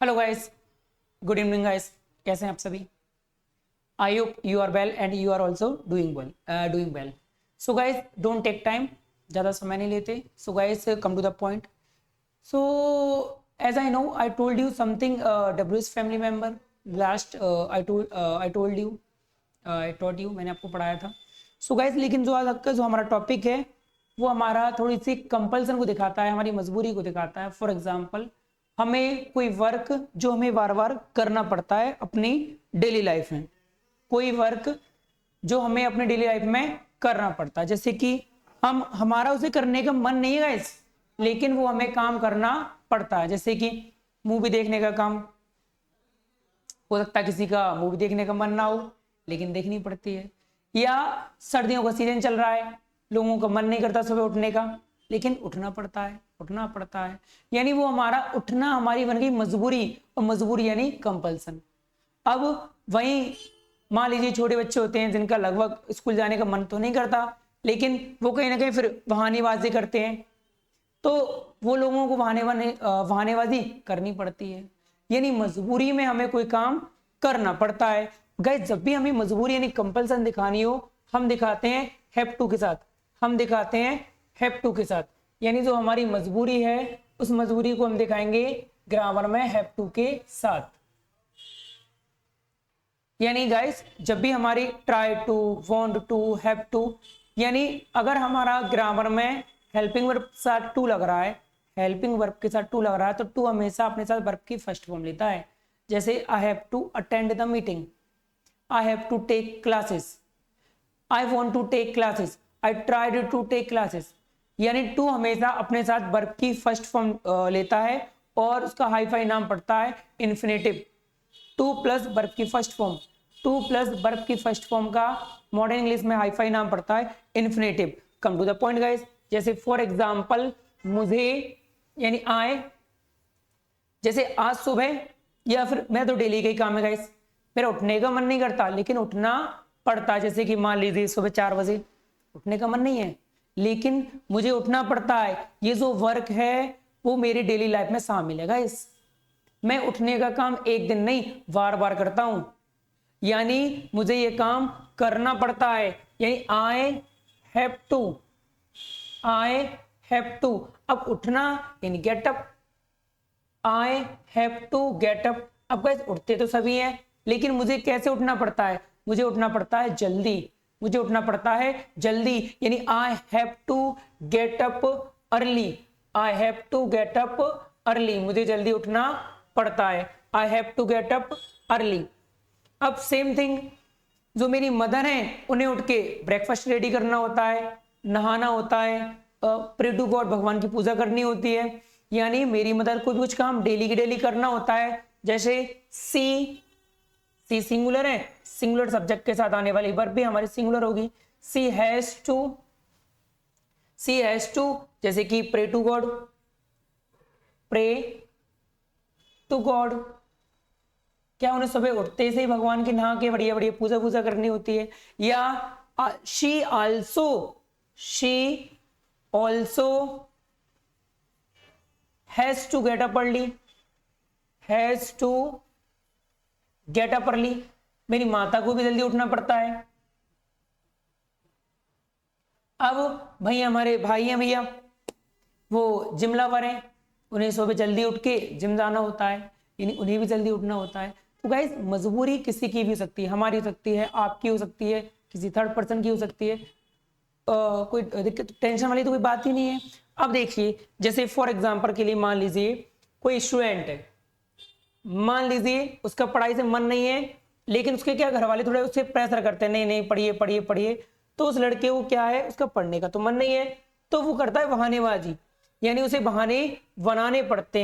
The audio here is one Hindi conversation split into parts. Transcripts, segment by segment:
Hello guys, good evening guys. कैसे हैं आप सभी? I hope you are well and you are also doing well. So guys, don't take time, ज़्यादा समय नहीं लेते। So guys, come to the point. So as I know, I told you something WS family member last. I taught you, मैंने आपको पढ़ाया था। सो गाइस, लेकिन जो आज का जो हमारा टॉपिक है वो हमारा थोड़ी सी कंपल्सन को दिखाता है, हमारी मजबूरी को दिखाता है। फॉर एग्जाम्पल, हमें कोई वर्क जो हमें बार बार करना पड़ता है अपनी डेली लाइफ में, कोई वर्क जो हमें अपनी डेली लाइफ में करना पड़ता है, जैसे कि हमारा उसे करने का मन नहीं है गाइस, लेकिन वो हमें काम करना पड़ता है। जैसे कि मूवी देखने का काम हो सकता है, किसी का मूवी देखने का मन ना हो लेकिन देखनी पड़ती है। या सर्दियों का सीजन चल रहा है, लोगों का मन नहीं करता सुबह उठने का, लेकिन उठना पड़ता है। यानी वो हमारा उठना हमारी बन गई मजबूरी, और मजबूरी यानी कंपल्सन। अब वहीं मान लीजिए छोटे बच्चे होते हैं जिनका लगभग स्कूल जाने का मन तो नहीं करता, लेकिन वो कहीं ना कहीं फिर बहानेबाजी करते हैं, तो वो लोगों को बहानेबाजी करनी पड़ती है। यानी मजबूरी में हमें कोई काम करना पड़ता है। गाइस, जब भी हमें मजबूरी यानी कंपल्सन दिखानी हो, हम दिखाते हैं हैव टू के साथ। यानी जो हमारी मजबूरी है उस मजबूरी को हम दिखाएंगे ग्रामर में हैव टू के साथ। यानी गाइस, जब भी हमारी try to, want to, have to, यानी अगर हमारा ग्रामर में हेल्पिंग वर्ब के साथ टू लग रहा है, तो टू हमेशा अपने साथ वर्ब की फर्स्ट फॉर्म लेता है। जैसे I have to attend the meeting, I have to take classes, I want to take classes, I tried to take classes. यानी टू हमेशा अपने साथ वर्ब की फर्स्ट फॉर्म लेता है और उसका हाईफाई नाम पड़ता है इन्फिनेटिव। टू प्लस वर्ब की फर्स्ट फॉर्म का मॉडर्न इंग्लिश में हाईफाई नाम पड़ता है infinitive. Come to the point guys. जैसे फॉर एग्जांपल, मुझे यानी आए, जैसे आज सुबह, या फिर मैं तो डेली का ही काम है गाइस, मेरा उठने का मन नहीं करता लेकिन उठना पड़ता है। जैसे कि मान लीजिए सुबह 4 बजे उठने का मन नहीं है लेकिन मुझे उठना पड़ता है। ये जो वर्क है वो मेरी डेली लाइफ में शामिल है गाइस। मैं उठने का काम एक दिन नहीं बार बार करता हूं, यानी मुझे ये काम करना पड़ता है। यानी आई हैव टू। अब उठना यानी get up, I have to get up. अब गाइस, उठते तो सभी हैं लेकिन मुझे कैसे उठना पड़ता है? मुझे उठना पड़ता है जल्दी। यानी I have to get up early, मुझे जल्दी उठना पड़ता है। I have to get up early. अब सेम थिंग, जो मेरी मदर है उन्हें उठ के ब्रेकफास्ट रेडी करना होता है, नहाना होता है, प्रे टू गॉड भगवान की पूजा करनी होती है। यानी मेरी मदर को भी कुछ काम डेली की डेली करना होता है। जैसे सी सिंगुलर है, सिंगुलर सब्जेक्ट के साथ आने वाली वर्ब भी हमारी सिंगुलर होगी। सी हैज टू, जैसे कि प्रे टू गॉड, क्या उन्हें सुबह उठते से ही भगवान की नहा के बढ़िया बढ़िया पूजा करनी होती है। या she also has to get up early, मेरी माता को भी जल्दी उठना पड़ता है। अब भाई हमारे भाई हैं भैया, वो जिम लवर हैं, उन्हें सुबह जल्दी उठ के जिम जाना होता है, यानी उन्हें भी जल्दी उठना होता है। तो गाइस, मजबूरी किसी की भी हो सकती है, हमारी हो सकती है, आपकी हो सकती है, किसी थर्ड पर्सन की हो सकती है। कोई दिक्कत टेंशन वाली तो कोई बात ही नहीं है। अब देखिए, जैसे फॉर एग्जांपल के लिए मान लीजिए कोई स्टूडेंट है, मान लीजिए उसका पढ़ाई से मन नहीं है, लेकिन उसके क्या घर वाले थोड़े उससे प्रेशर करते हैं, नहीं पढ़िए। तो उस लड़के को क्या है, उसका पढ़ने का तो मन नहीं है, तो वो करता है बहानेबाजी। यानी उसे बहाने बनाने पड़ते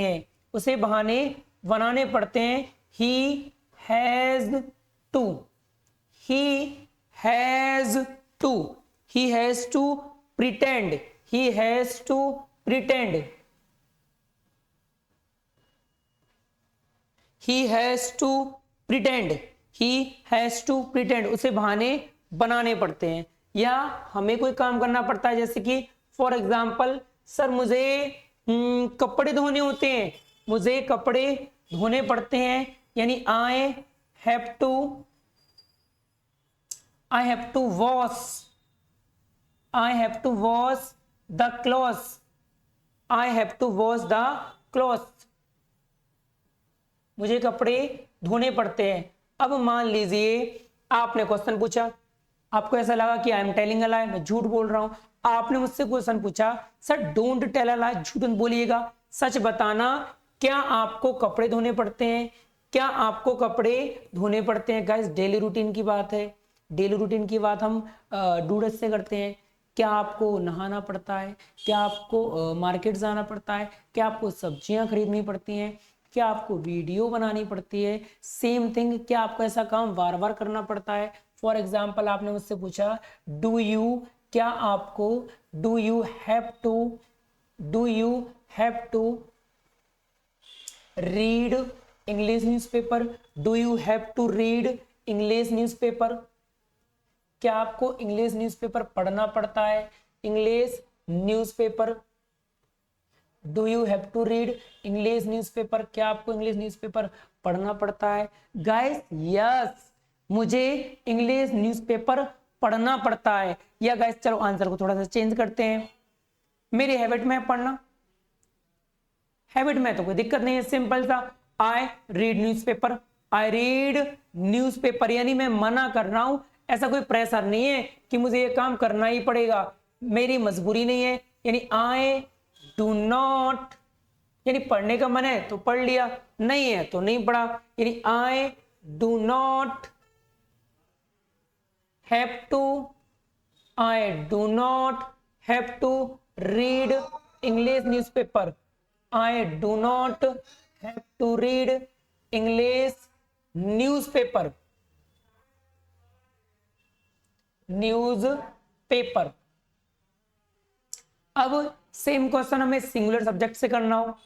हैं। ही हैज टू प्रिटेंड, उसे बहाने बनाने पड़ते हैं। या हमें कोई काम करना पड़ता है, जैसे कि फॉर एग्जाम्पल, सर मुझे कपड़े धोने होते हैं, मुझे कपड़े धोने पड़ते हैं, यानी I have to wash, I have to wash the clothes, I have to wash the clothes, मुझे कपड़े धोने पड़ते हैं। अब मान लीजिए आपने क्वेश्चन पूछा, आपको ऐसा लगा कि आई एम टेलिंग अ लाई, मैं झूठ बोल रहा हूं। आपने मुझसे क्वेश्चन पूछा, सर डोंट टेल अ लाई, झूठ मत बोलिएगा, सच बताना, क्या आपको कपड़े धोने पड़ते हैं, क्या आपको कपड़े धोने पड़ते हैं। गाइस डेली रूटीन की बात है, डेली रूटीन की बात हम डूडस से करते हैं। क्या आपको नहाना पड़ता है, क्या आपको मार्केट जाना पड़ता है, क्या आपको सब्जियां खरीदनी पड़ती हैं, क्या आपको वीडियो बनानी पड़ती है, सेम थिंग, क्या आपको ऐसा काम बार बार करना पड़ता है। फॉर एग्जाम्पल आपने मुझसे पूछा डू यू, क्या आपको, do you have to read English newspaper, do you have to read English newspaper, क्या आपको इंग्लिश न्यूज़पेपर पढ़ना पड़ता है, English newspaper, do you have to read English newspaper, क्या आपको इंग्लिश न्यूज़पेपर पढ़ना पड़ता है। गाइस यस, मुझे इंग्लिश न्यूज़पेपर पढ़ना पड़ता है। या गाइस चलो आंसर को थोड़ा सा चेंज करते हैं, मेरी हैबिट में है पढ़ना, हैबिट में तो कोई दिक्कत नहीं है, सिंपल सा, I read newspaper, I read newspaper, यानी मैं मना कर रहा हूं, ऐसा कोई प्रेशर नहीं है कि मुझे ये काम करना ही पड़ेगा, मेरी मजबूरी नहीं है। यानी आई डू नॉट, यानी पढ़ने का मन है तो पढ़ लिया, नहीं है तो नहीं पढ़ा, यानी I do not have to, I do not have to read English newspaper, I do not have to read English newspaper, newspaper. अब सेम क्वेश्चन हमें सिंगुलर सब्जेक्ट से करना हो,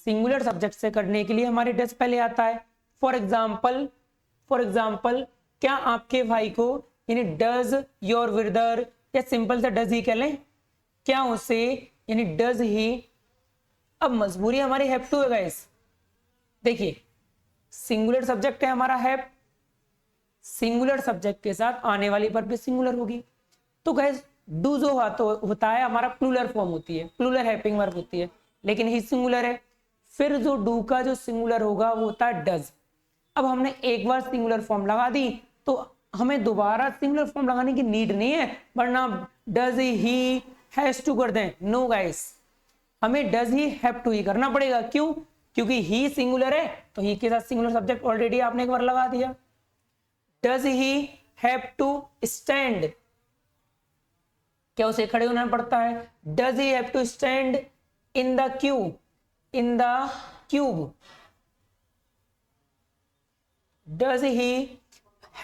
सिंगुलर सब्जेक्ट से करने के लिए हमारे डज पहले आता है। फॉर एग्जाम्पल क्या आपके भाई को, यानी डज योर ब्रदर, या सिंपल सा डज ही कह लें, क्या उसे, यानी डज ही। अब मजबूरी हमारी हैव टू है गाइस, देखिए सिंगुलर सब्जेक्ट है हमारा हैव, सिंगुलर सब्जेक्ट के साथ आने वाली वर्ब भी सिंगुलर होगी, तो गाइस डू जो होता है हमारा प्लूरल फॉर्म होती है, प्लूरल हेल्पिंग वर्ब होती है, लेकिन ही सिंगुलर है। फिर जो डू का जो सिंगुलर होगा वो होता है डज। अब हमने एक बार सिंगुलर फॉर्म लगा दी तो हमें दोबारा सिंगुलर फॉर्म लगाने की नीड नहीं है, वरना डज ही हैज टू कर दें, नो गाइस, हमें डज ही हैव टू ही करना पड़ेगा। क्यों? क्योंकि ही सिंगुलर है, तो ही के साथ सिंगुलर सब्जेक्ट ऑलरेडी आपने एक बार लगा दिया। Does he have to stand, क्या उसे खड़े होना पड़ता है? Does he have to stand in the queue, in the cube, does he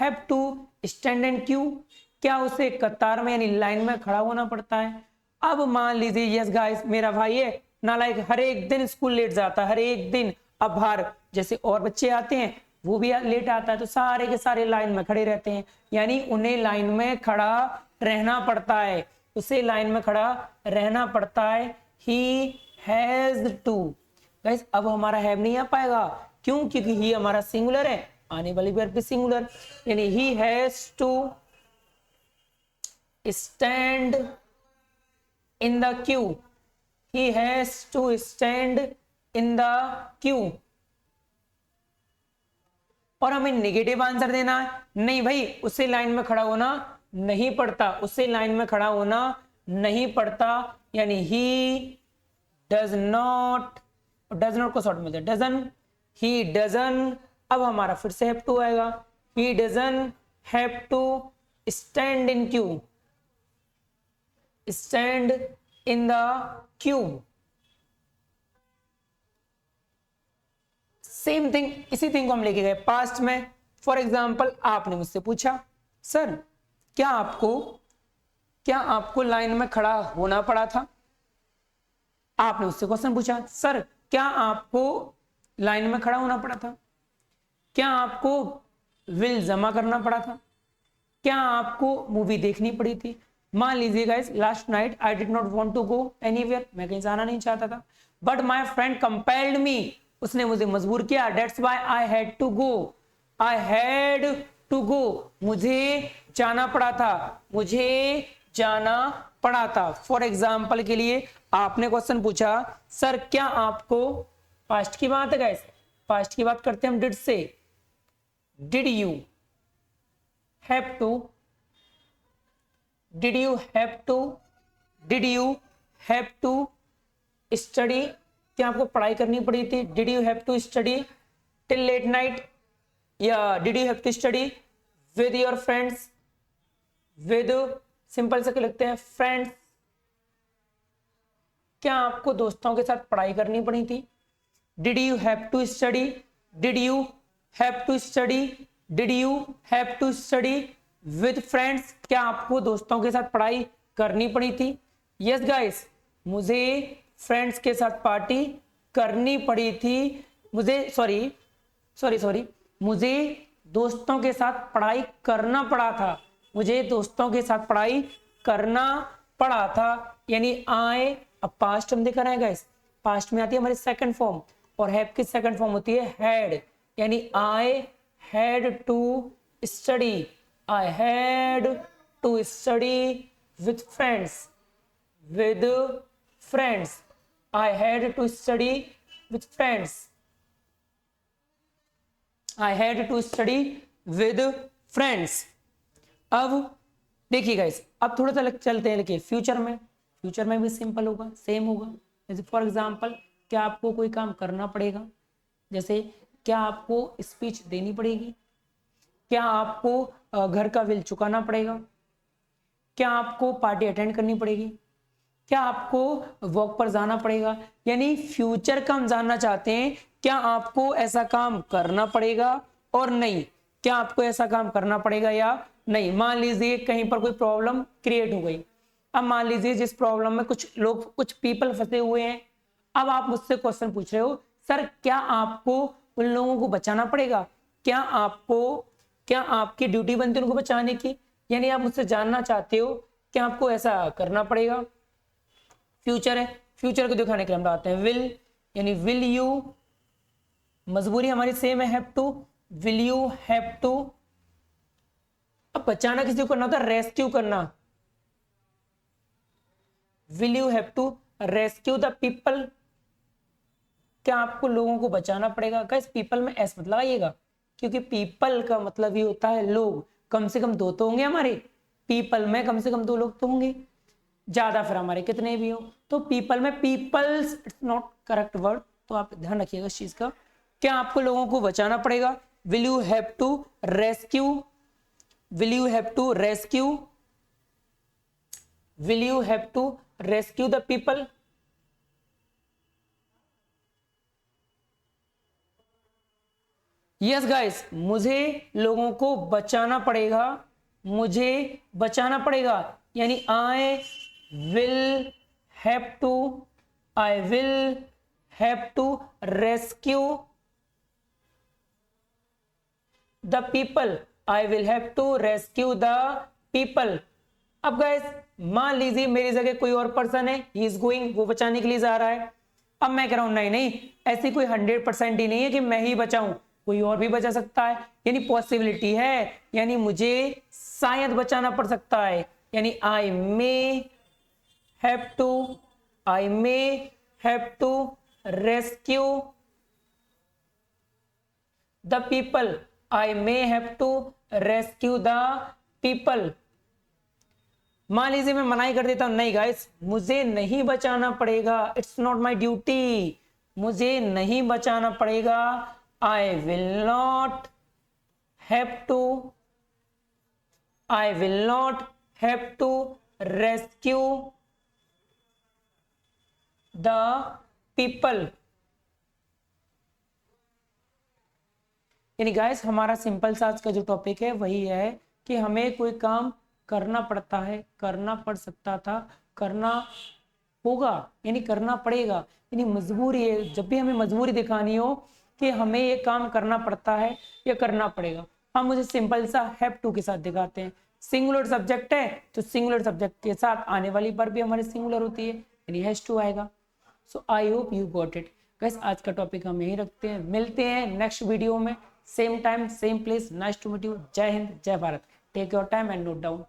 have to stand in queue, क्या उसे कतार में यानी लाइन में खड़ा होना पड़ता है। अब मान लीजिए यस गाइस, मेरा भाई है नालायक, हर एक दिन स्कूल लेट जाता है, हर एक दिन। अब बाहर जैसे और बच्चे आते हैं वो भी लेट आता है, तो सारे के सारे लाइन में खड़े रहते हैं, यानी उन्हें लाइन में खड़ा रहना पड़ता है, उसे लाइन में खड़ा रहना पड़ता है। ही हैज टू। गाइस अब हमारा हैव नहीं आ पाएगा, क्यों? क्योंकि ही हमारा सिंगुलर है, आने वाली वर्ब भी सिंगुलर, यानी he has to stand in the queue, he has to stand in the queue। और हमें नेगेटिव आंसर देना है, नहीं भाई उसे लाइन में खड़ा होना नहीं पड़ता, उसे लाइन में खड़ा होना नहीं पड़ता, यानी he does not, को शॉर्ट में doesn't, he doesn't। अब हमारा फिर से have to आएगा, he doesn't have to stand in queue, stand in the cube। Same thing, इसी थिंग को हम लेके गए पास्ट में। फॉर एग्जाम्पल आपने मुझसे पूछा सर क्या आपको लाइन में खड़ा होना पड़ा था। आपने मुझसे क्वेश्चन पूछा सर क्या आपको लाइन में खड़ा होना पड़ा था, क्या आपको बिल जमा करना पड़ा था, क्या आपको मूवी देखनी पड़ी थी। मान लीजिए guys last night I did not want to go anywhere, मैं कहीं जाना नहीं चाहता था, but my friend compelled me, उसने मुझे मजबूर किया, that's why I had to go, I had to go, मुझे जाना पड़ा था, मुझे जाना पड़ा था। फॉर एग्जाम्पल के लिए आपने क्वेश्चन पूछा सर क्या आपको, पास्ट की बात है गाइस, पास्ट की बात करते हैं हम डिड से, did you have to, did you have to, did you have to study, क्या आपको पढ़ाई करनी पड़ी थी, did you have to study till late night, या did you have to study with your friends, with simple से लिखते हैं फ्रेंड्स, क्या आपको दोस्तों के साथ पढ़ाई करनी पड़ी थी, did you have to study, did you have to study, did you have to study with friends, क्या आपको दोस्तों के साथ पढ़ाई करनी पड़ी थी। यस गाइस, मुझे फ्रेंड्स के साथ पार्टी करनी पड़ी थी, मुझे सॉरी मुझे दोस्तों के साथ पढ़ाई करना पड़ा था, मुझे दोस्तों के साथ पढ़ाई करना पड़ा था, यानी आई, अब पास्ट हम दिखा रहे हैं गाइस, पास्ट में आती है हमारी सेकंड फॉर्म, और हैव की सेकंड फॉर्म होती है हैड, यानी I had to study, I had to study with friends, with friends, I had to study with friends, I had to study with friends। अब देखिए गाइस, अब थोड़ा सा चलते हैं लेकिन फ्यूचर में भी सिंपल होगा, सेम होगा। जैसे फॉर एग्जांपल, क्या आपको कोई काम करना पड़ेगा, जैसे क्या आपको स्पीच देनी पड़ेगी, क्या आपको घर का बिल चुकाना पड़ेगा, क्या आपको पार्टी अटेंड करनी पड़ेगी, क्या आपको वॉक पर जाना पड़ेगा, यानी फ्यूचर का हम जानना चाहते हैं, क्या आपको ऐसा काम करना पड़ेगा और नहीं, क्या आपको ऐसा काम करना पड़ेगा या नहीं। मान लीजिए कहीं पर कोई प्रॉब्लम क्रिएट हो गई, अब मान लीजिए जिस प्रॉब्लम में कुछ लोग, कुछ पीपल फंसे हुए हैं, अब आप मुझसे क्वेश्चन पूछ रहे हो सर क्या आपको उन लोगों को बचाना पड़ेगा, क्या आपकी ड्यूटी बनती है उनको बचाने की, यानी आप मुझसे जानना चाहते हो क्या आपको ऐसा करना पड़ेगा। फ्यूचर है, फ्यूचर को दिखाने के लिए हम लाते हैं विल, यानी विल यू, मजबूरी हमारी सेम है have to, will you have to, अब बचाना किसी को करना होता है रेस्क्यू करना, will you have to rescue the people, क्या आपको लोगों को बचाना पड़ेगा। गाइस पीपल में एस मत लगाइएगा, क्योंकि पीपल का मतलब ही होता है लोग, कम से कम 2 तो होंगे हमारे, पीपल में कम से कम 2 लोग तो होंगे, ज्यादा फिर हमारे कितने भी हो, तो पीपल में peoples it's not correct word, तो आप ध्यान रखिएगा इस चीज का। क्या आपको लोगों को बचाना पड़ेगा, will you have to rescue, will you have to rescue, will you have to rescue the people. Yes guys, मुझे लोगों को बचाना पड़ेगा, मुझे बचाना पड़ेगा, यानी I will have to, I will have to rescue the people, I will have to rescue the people. अब गाइस मान लीजिए मेरी जगह कोई और पर्सन है, ही इज गोइंग, वो बचाने के लिए जा रहा है, अब मैं कह रहा हूं नहीं ऐसी कोई 100% ही नहीं है कि मैं ही बचाऊं, कोई और भी बचा सकता है, यानी पॉसिबिलिटी है, यानी मुझे शायद बचाना पड़ सकता है, यानी I may have to, I may have to rescue the people, I may have to rescue the people. मान लीजिए मैं मनाही कर देता हूं, नहीं गाइस मुझे नहीं बचाना पड़ेगा, इट्स नॉट माई ड्यूटी, मुझे नहीं बचाना पड़ेगा, I will not have to, I will not have to rescue the people। यानी गाइस हमारा सिंपल सा आज का जो टॉपिक है वही है कि हमें कोई काम करना पड़ता है, करना पड़ सकता था, करना होगा, यानी करना पड़ेगा, यानी मजबूरी है, जब भी हमें मजबूरी दिखानी हो कि हमें ये काम करना पड़ता है या करना पड़ेगा, हम मुझे सिंपल सा हैव टू के साथ दिखाते हैं। सिंगुलर सब्जेक्ट है तो सिंगुलर सब्जेक्ट के साथ आने वाली वर्ब भी हमारी सिंगुलर होती है, यानी हैज टू आएगा। So I hope you got it guys आज का टॉपिक हम यहीं रखते हैं, मिलते हैं नेक्स्ट वीडियो में, same time same place. Nice to meet you. जय हिंद, जय Bharat. Take your time and note down.